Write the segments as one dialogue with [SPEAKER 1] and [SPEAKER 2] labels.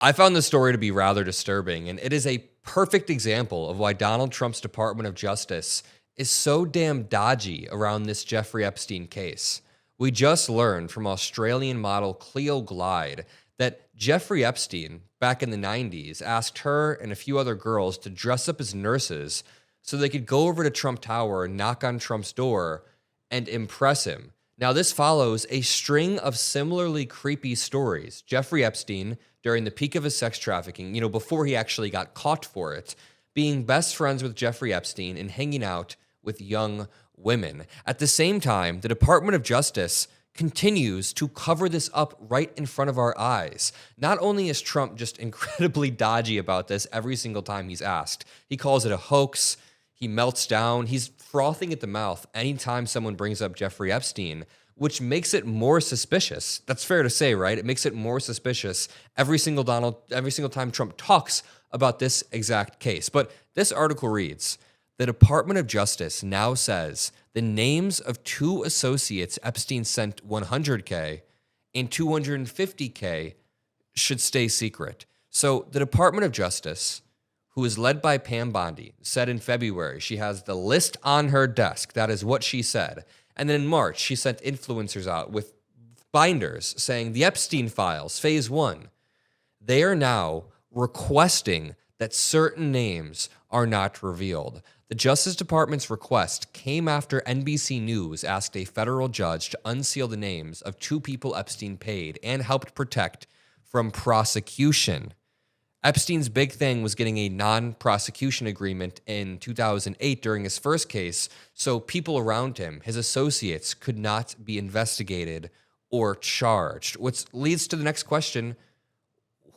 [SPEAKER 1] I found this story to be rather disturbing, and it is a perfect example of why Donald Trump's Department of Justice is so damn dodgy around this Jeffrey Epstein case. We just learned from Australian model Cleo Glyde that Jeffrey Epstein, back in the 90s, asked her and a few other girls to dress up as nurses so they could go over to Trump Tower and knock on Trump's door and impress him. Now, this follows a string of similarly creepy stories. Jeffrey Epstein, during the peak of his sex trafficking, before he actually got caught for it, being best friends with Jeffrey Epstein and hanging out with young women. At the same time, the Department of Justice continues to cover this up right in front of our eyes. Not only is Trump just incredibly dodgy about this every single time he's asked, he calls it a hoax, he melts down, he's frothing at the mouth anytime someone brings up Jeffrey Epstein, which makes it more suspicious. That's fair to say, right? It makes it more suspicious every single time Trump talks about this exact case. But this article reads, the Department of Justice now says the names of two associates Epstein sent $100K and $250K should stay secret. So the Department of Justice, who is led by Pam Bondi, said in February she has the list on her desk. That is what she said. And then in March, she sent influencers out with binders saying the Epstein files, phase 1. They are now requesting that certain names are not revealed. The Justice Department's request came after NBC News asked a federal judge to unseal the names of two people Epstein paid and helped protect from prosecution. Epstein's big thing was getting a non-prosecution agreement in 2008 during his first case, so people around him, his associates, could not be investigated or charged, which leads to the next question.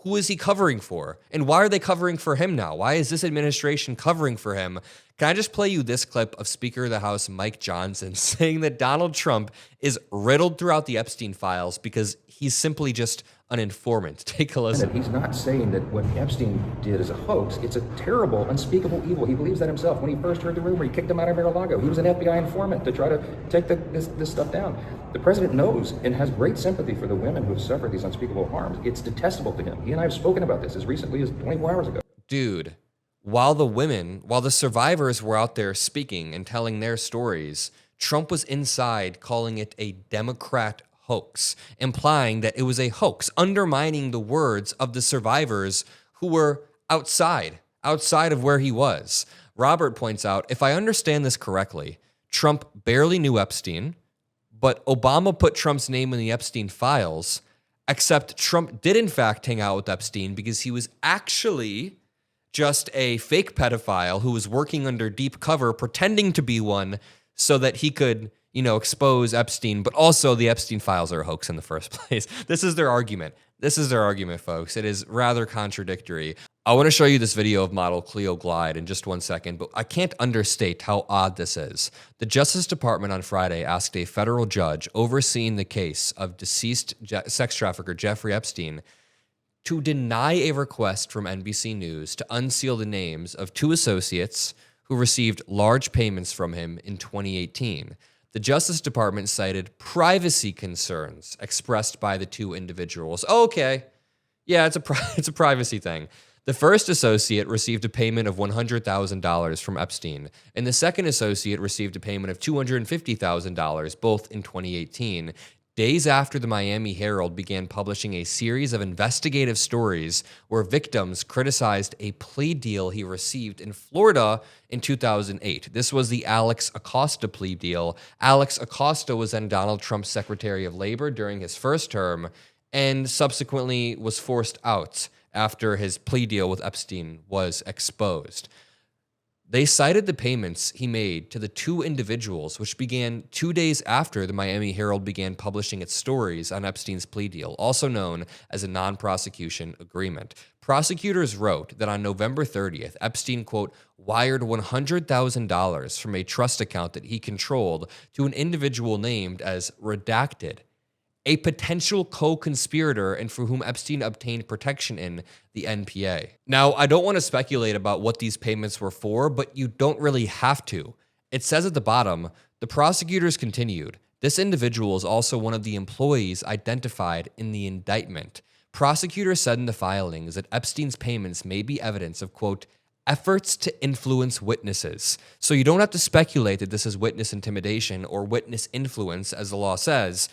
[SPEAKER 1] Who is he covering for? And why are they covering for him now? Why is this administration covering for him? Can I just play you this clip of Speaker of the House Mike Johnson saying that Donald Trump is riddled throughout the Epstein files because he's simply just an informant? Take a listen.
[SPEAKER 2] He's not saying that what Epstein did is a hoax. It's a terrible, unspeakable evil. He believes that himself. When he first heard the rumor, he kicked him out of Mar-a-Lago. He was an FBI informant to try to take this stuff down. The president knows and has great sympathy for the women who have suffered these unspeakable harms. It's detestable to him. He and I have spoken about this as recently as 24 hours ago.
[SPEAKER 1] Dude, while the survivors were out there speaking and telling their stories, Trump was inside calling it a Democrat hoax, implying that it was a hoax, undermining the words of the survivors who were outside of where he was. Robert points out, if I understand this correctly, Trump barely knew Epstein, but Obama put Trump's name in the Epstein files, except Trump did in fact hang out with Epstein because he was actually just a fake pedophile who was working under deep cover, pretending to be one so that he could, expose Epstein, but also the Epstein files are a hoax in the first place. This is their argument. Folks. It is rather contradictory. I want to show you this video of model Cleo Glyde in just 1 second, but I can't understate how odd this is. The Justice Department on Friday asked a federal judge overseeing the case of deceased sex trafficker Jeffrey Epstein to deny a request from NBC News to unseal the names of two associates who received large payments from him in 2018. The Justice Department cited privacy concerns expressed by the two individuals. Okay, yeah, it's a privacy thing. The first associate received a payment of $100,000 from Epstein, and the second associate received a payment of $250,000, both in 2018. Days after the Miami Herald began publishing a series of investigative stories where victims criticized a plea deal he received in Florida in 2008. This was the Alex Acosta plea deal. Alex Acosta was then Donald Trump's Secretary of Labor during his first term and subsequently was forced out after his plea deal with Epstein was exposed. They cited the payments he made to the two individuals, which began 2 days after the Miami Herald began publishing its stories on Epstein's plea deal, also known as a non-prosecution agreement. Prosecutors wrote that on November 30th, Epstein, quote, wired $100,000 from a trust account that he controlled to an individual named as Redacted, a potential co-conspirator and for whom Epstein obtained protection in the NPA. Now, I don't want to speculate about what these payments were for, but you don't really have to. It says at the bottom, the prosecutors continued, this individual is also one of the employees identified in the indictment. Prosecutors said in the filings that Epstein's payments may be evidence of, quote, efforts to influence witnesses. So you don't have to speculate that this is witness intimidation or witness influence, as the law says.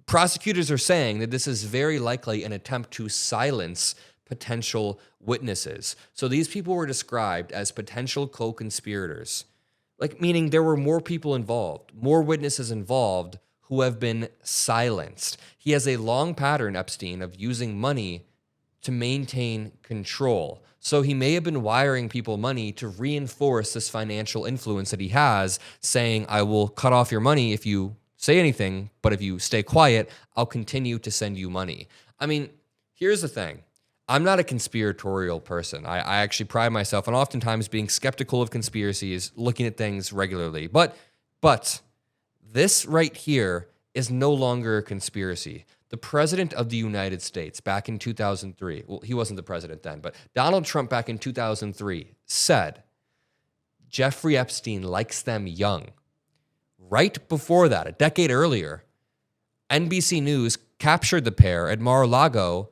[SPEAKER 1] Prosecutors are saying that this is very likely an attempt to silence potential witnesses. So these people were described as potential co-conspirators, like meaning there were more people involved, more witnesses involved who have been silenced. He has a long pattern, Epstein, of using money to maintain control. So he may have been wiring people money to reinforce this financial influence that he has, saying, I will cut off your money if you say anything, but if you stay quiet, I'll continue to send you money. I mean, here's the thing. I'm not a conspiratorial person. I actually pride myself on oftentimes being skeptical of conspiracies, looking at things regularly. But this right here is no longer a conspiracy. The president of the United States back in 2003, well, he wasn't the president then, but Donald Trump back in 2003 said, Jeffrey Epstein likes them young. Right before that, a decade earlier, NBC News captured the pair at Mar-a-Lago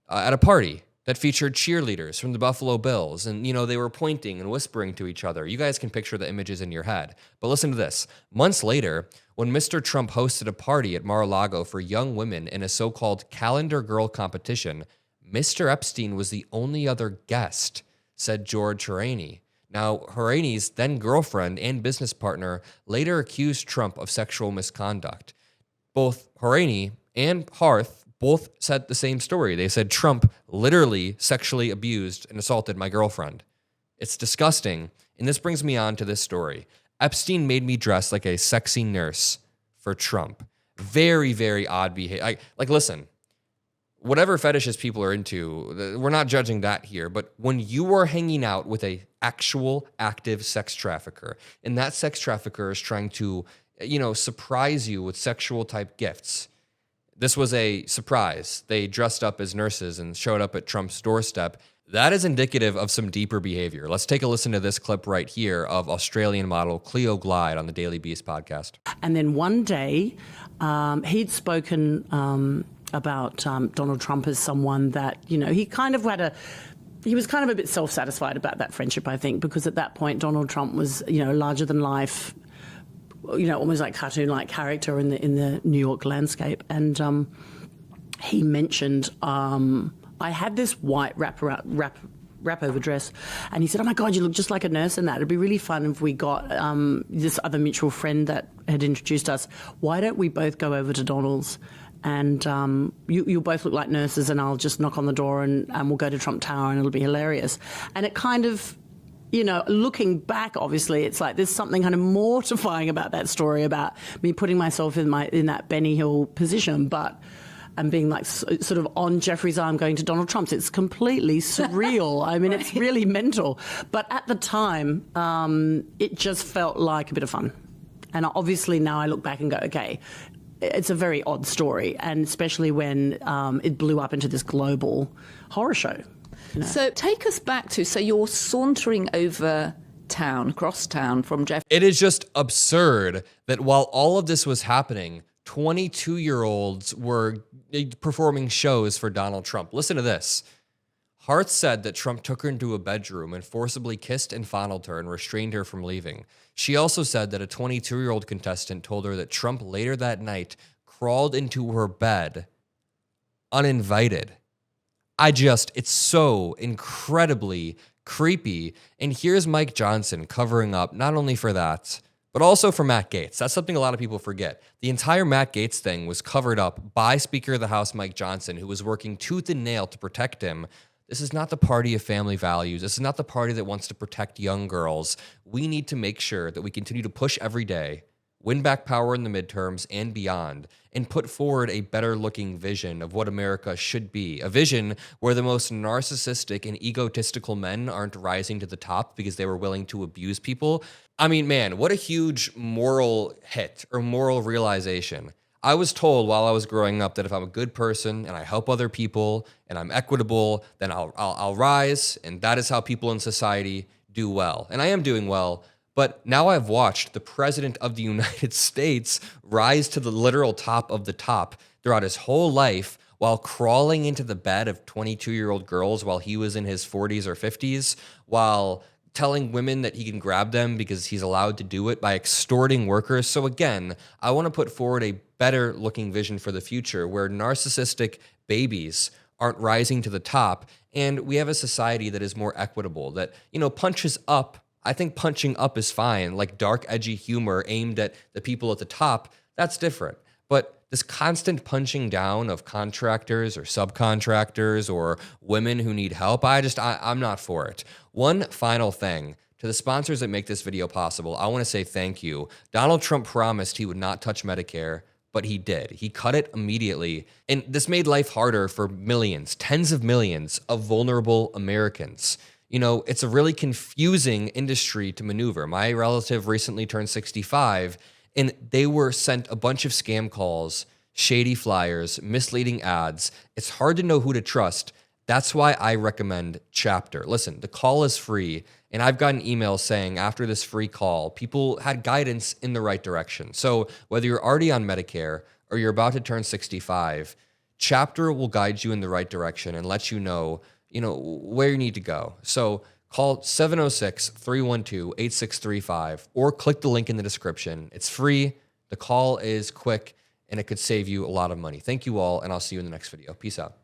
[SPEAKER 1] at a party that featured cheerleaders from the Buffalo Bills. And, they were pointing and whispering to each other. You guys can picture the images in your head. But listen to this. Months later, when Mr. Trump hosted a party at Mar-a-Lago for young women in a so-called calendar girl competition, Mr. Epstein was the only other guest, said George Horaney. Now, Horaney's then-girlfriend and business partner later accused Trump of sexual misconduct. Both Horaney and Harth both said the same story. They said Trump literally sexually abused and assaulted my girlfriend. It's disgusting. And this brings me on to this story. Epstein made me dress like a sexy nurse for Trump. Very, very odd behavior. Listen, whatever fetishes people are into, we're not judging that here. But when you are hanging out with a actual active sex trafficker, and that sex trafficker is trying to, surprise you with sexual type gifts. This was a surprise. They dressed up as nurses and showed up at Trump's doorstep. That is indicative of some deeper behavior. Let's take a listen to this clip right here of Australian model Cleo Glyde on the Daily Beast podcast.
[SPEAKER 3] And then one day, he'd spoken about Donald Trump as someone that, he kind of he was kind of a bit self-satisfied about that friendship, I think, because at that point, Donald Trump was, larger than life, almost like cartoon-like character in the New York landscape. And he mentioned, I had this white wrap-over dress, and he said, oh my God, you look just like a nurse in that. It'd be really fun if we got this other mutual friend that had introduced us. Why don't we both go over to Donald's, and you'll both look like nurses, and I'll just knock on the door, and we'll go to Trump Tower, and it'll be hilarious. And it kind of, looking back, obviously, it's like there's something kind of mortifying about that story, about me putting myself in that Benny Hill position, and being like sort of on Jeffrey's arm going to Donald Trump's. It's completely surreal. I mean, right. It's really mental. But at the time, it just felt like a bit of fun. And obviously now I look back and go, okay, it's a very odd story, and especially when it blew up into this global horror show.
[SPEAKER 4] So take us back to, so you're sauntering over across town from Jeff.
[SPEAKER 1] It is just absurd that while all of this was happening, 22-year-olds were performing shows for Donald Trump. Listen to this. Hart said that Trump took her into a bedroom and forcibly kissed and fondled her and restrained her from leaving. She also said that a 22-year-old contestant told her that Trump later that night crawled into her bed uninvited. It's so incredibly creepy. And here's Mike Johnson covering up not only for that, but also for Matt Gaetz. That's something a lot of people forget. The entire Matt Gaetz thing was covered up by Speaker of the House Mike Johnson, who was working tooth and nail to protect him. This is not the party of family values. This is not the party that wants to protect young girls. We need to make sure that we continue to push every day, win back power in the midterms and beyond, and put forward a better-looking vision of what America should be. A vision where the most narcissistic and egotistical men aren't rising to the top because they were willing to abuse people. I mean, man, what a huge moral hit or moral realization. I was told while I was growing up that if I'm a good person and I help other people and I'm equitable, then I'll rise, and that is how people in society do well. And I am doing well. But now I've watched the president of the United States rise to the literal top of the top throughout his whole life while crawling into the bed of 22-year-old girls while he was in his 40s or 50s, while telling women that he can grab them because he's allowed to do it by extorting workers. So again, I want to put forward a better looking vision for the future where narcissistic babies aren't rising to the top, and we have a society that is more equitable, that, punches up. I think punching up is fine, like dark, edgy humor aimed at the people at the top, that's different. But this constant punching down of contractors or subcontractors or women who need help, I'm not for it. One final thing. To the sponsors that make this video possible, I want to say thank you. Donald Trump promised he would not touch Medicare, but he did. He cut it immediately. And this made life harder for millions, tens of millions of vulnerable Americans. It's a really confusing industry to maneuver. My relative recently turned 65, and they were sent a bunch of scam calls, shady flyers, misleading ads. It's hard to know who to trust. That's why I recommend Chapter. Listen, the call is free, and I've gotten emails saying after this free call, people had guidance in the right direction. So whether you're already on Medicare or you're about to turn 65, Chapter will guide you in the right direction and let you know, where you need to go. So call 706-312-8635 or click the link in the description. It's free. The call is quick, and it could save you a lot of money. Thank you all, and I'll see you in the next video. Peace out.